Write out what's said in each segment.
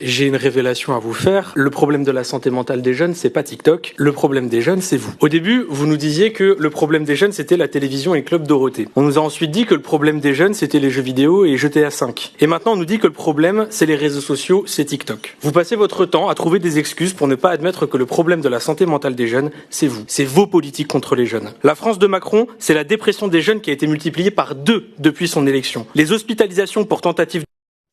J'ai une révélation à vous faire. Le problème de la santé mentale des jeunes, c'est pas TikTok. Le problème des jeunes, c'est vous. Au début, vous nous disiez que le problème des jeunes, c'était la télévision et Club Dorothée. On nous a ensuite dit que le problème des jeunes, c'était les jeux vidéo et GTA 5. Et maintenant, on nous dit que le problème, c'est les réseaux sociaux, c'est TikTok. Vous passez votre temps à trouver des excuses pour ne pas admettre que le problème de la santé mentale des jeunes, c'est vous. C'est vos politiques contre les jeunes. La France de Macron, c'est la dépression des jeunes qui a été multipliée par 2 depuis son élection. Les hospitalisations pour tentative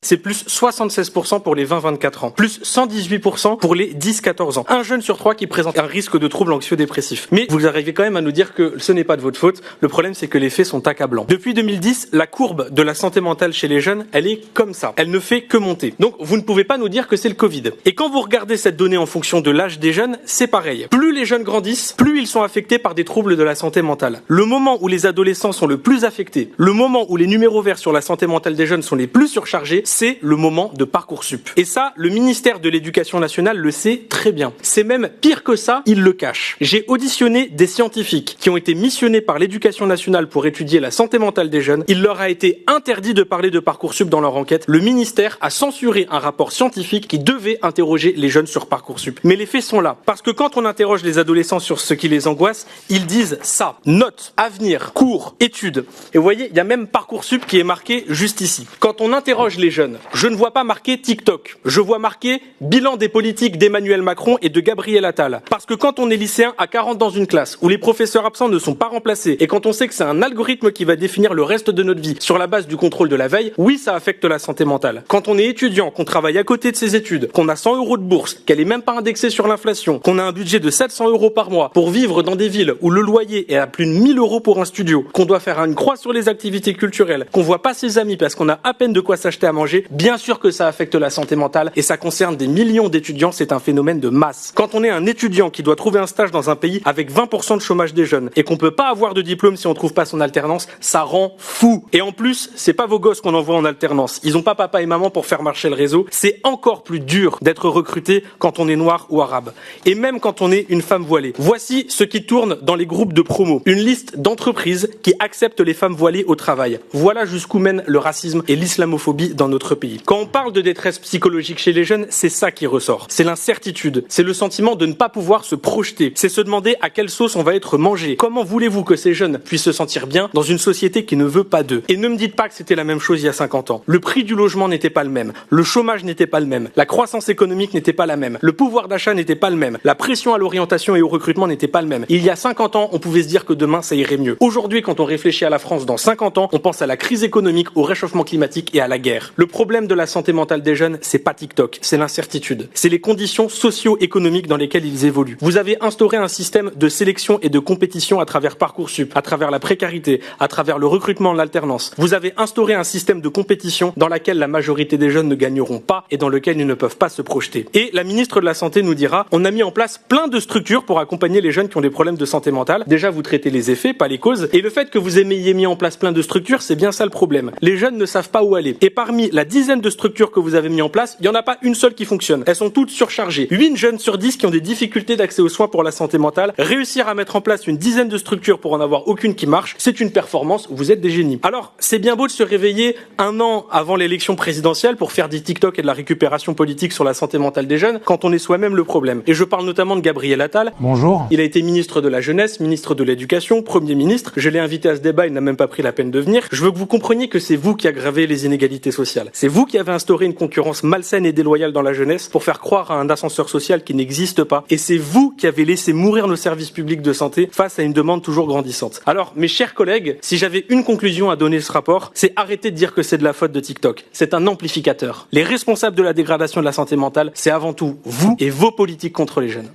c'est plus 76% pour les 20-24 ans, plus 118% pour les 10-14 ans. Un jeune sur 3 qui présente un risque de troubles anxio-dépressifs. Mais vous arrivez quand même à nous dire que ce n'est pas de votre faute. Le problème, c'est que les faits sont accablants. Depuis 2010, la courbe de la santé mentale chez les jeunes, elle est comme ça. Elle ne fait que monter. Donc, vous ne pouvez pas nous dire que c'est le Covid. Et quand vous regardez cette donnée en fonction de l'âge des jeunes, c'est pareil. Plus les jeunes grandissent, plus ils sont affectés par des troubles de la santé mentale. Le moment où les adolescents sont le plus affectés, le moment où les numéros verts sur la santé mentale des jeunes sont les plus surchargés, c'est le moment de Parcoursup. Et ça, le ministère de l'Éducation nationale le sait très bien. C'est même pire que ça, il le cache. J'ai auditionné des scientifiques qui ont été missionnés par l'Éducation nationale pour étudier la santé mentale des jeunes. Il leur a été interdit de parler de Parcoursup dans leur enquête. Le ministère a censuré un rapport scientifique qui devait interroger les jeunes sur Parcoursup. Mais les faits sont là. Parce que quand on interroge les adolescents sur ce qui les angoisse, ils disent ça. Notes, avenir, cours, études. Et vous voyez, il y a même Parcoursup qui est marqué juste ici. Quand on interroge les jeunes, je ne vois pas marqué TikTok. Je vois marqué bilan des politiques d'Emmanuel Macron et de Gabriel Attal. Parce que quand on est lycéen à 40 dans une classe, où les professeurs absents ne sont pas remplacés, et quand on sait que c'est un algorithme qui va définir le reste de notre vie sur la base du contrôle de la veille, oui, ça affecte la santé mentale. Quand on est étudiant, qu'on travaille à côté de ses études, qu'on a 100 € de bourse, qu'elle est même pas indexée sur l'inflation, qu'on a un budget de 700 € par mois pour vivre dans des villes où le loyer est à plus de 1000 € pour un studio, qu'on doit faire une croix sur les activités culturelles, qu'on voit pas ses amis parce qu'on a à peine de quoi s'acheter à manger, bien sûr que ça affecte la santé mentale et ça concerne des millions d'étudiants, c'est un phénomène de masse. Quand on est un étudiant qui doit trouver un stage dans un pays avec 20% de chômage des jeunes et qu'on peut pas avoir de diplôme si on trouve pas son alternance, ça rend fou. Et en plus, c'est pas vos gosses qu'on envoie en alternance. Ils ont pas papa et maman pour faire marcher le réseau. C'est encore plus dur d'être recruté quand on est noir ou arabe. Et même quand on est une femme voilée. Voici ce qui tourne dans les groupes de promo. Une liste d'entreprises qui acceptent les femmes voilées au travail. Voilà jusqu'où mène le racisme et l'islamophobie dans notre pays. Quand on parle de détresse psychologique chez les jeunes, c'est ça qui ressort. C'est l'incertitude. C'est le sentiment de ne pas pouvoir se projeter. C'est se demander à quelle sauce on va être mangé. Comment voulez-vous que ces jeunes puissent se sentir bien dans une société qui ne veut pas d'eux? Et ne me dites pas que c'était la même chose il y a 50 ans. Le prix du logement n'était pas le même. Le chômage n'était pas le même. La croissance économique n'était pas la même. Le pouvoir d'achat n'était pas le même. La pression à l'orientation et au recrutement n'était pas le même. Il y a 50 ans, on pouvait se dire que demain ça irait mieux. Aujourd'hui, quand on réfléchit à la France dans 50 ans, on pense à la crise économique, au réchauffement climatique et à la guerre. Le problème de la santé mentale des jeunes, c'est pas TikTok, c'est l'incertitude. C'est les conditions socio-économiques dans lesquelles ils évoluent. Vous avez instauré un système de sélection et de compétition à travers Parcoursup, à travers la précarité, à travers le recrutement en alternance. Vous avez instauré un système de compétition dans laquelle la majorité des jeunes ne gagneront pas et dans lequel ils ne peuvent pas se projeter. Et la ministre de la Santé nous dira, on a mis en place plein de structures pour accompagner les jeunes qui ont des problèmes de santé mentale. Déjà, vous traitez les effets, pas les causes. Et le fait que vous ayez mis en place plein de structures, c'est bien ça le problème. Les jeunes ne savent pas où aller. Et parmi la dizaine de structures que vous avez mis en place, il n'y en a pas une seule qui fonctionne. Elles sont toutes surchargées. 8 jeunes sur 10 qui ont des difficultés d'accès aux soins pour la santé mentale. Réussir à mettre en place une dizaine de structures pour en avoir aucune qui marche, c'est une performance, vous êtes des génies. Alors, c'est bien beau de se réveiller un an avant l'élection présidentielle pour faire des TikTok et de la récupération politique sur la santé mentale des jeunes, quand on est soi-même le problème. Et je parle notamment de Gabriel Attal. Bonjour. Il a été ministre de la Jeunesse, ministre de l'Éducation, Premier ministre. Je l'ai invité à ce débat, il n'a même pas pris la peine de venir. Je veux que vous compreniez que c'est vous qui aggravez les inégalités sociales. C'est vous qui avez instauré une concurrence malsaine et déloyale dans la jeunesse pour faire croire à un ascenseur social qui n'existe pas. Et c'est vous qui avez laissé mourir nos services publics de santé face à une demande toujours grandissante. Alors, mes chers collègues, si j'avais une conclusion à donner à ce rapport, c'est arrêter de dire que c'est de la faute de TikTok. C'est un amplificateur. Les responsables de la dégradation de la santé mentale, c'est avant tout vous et vos politiques contre les jeunes.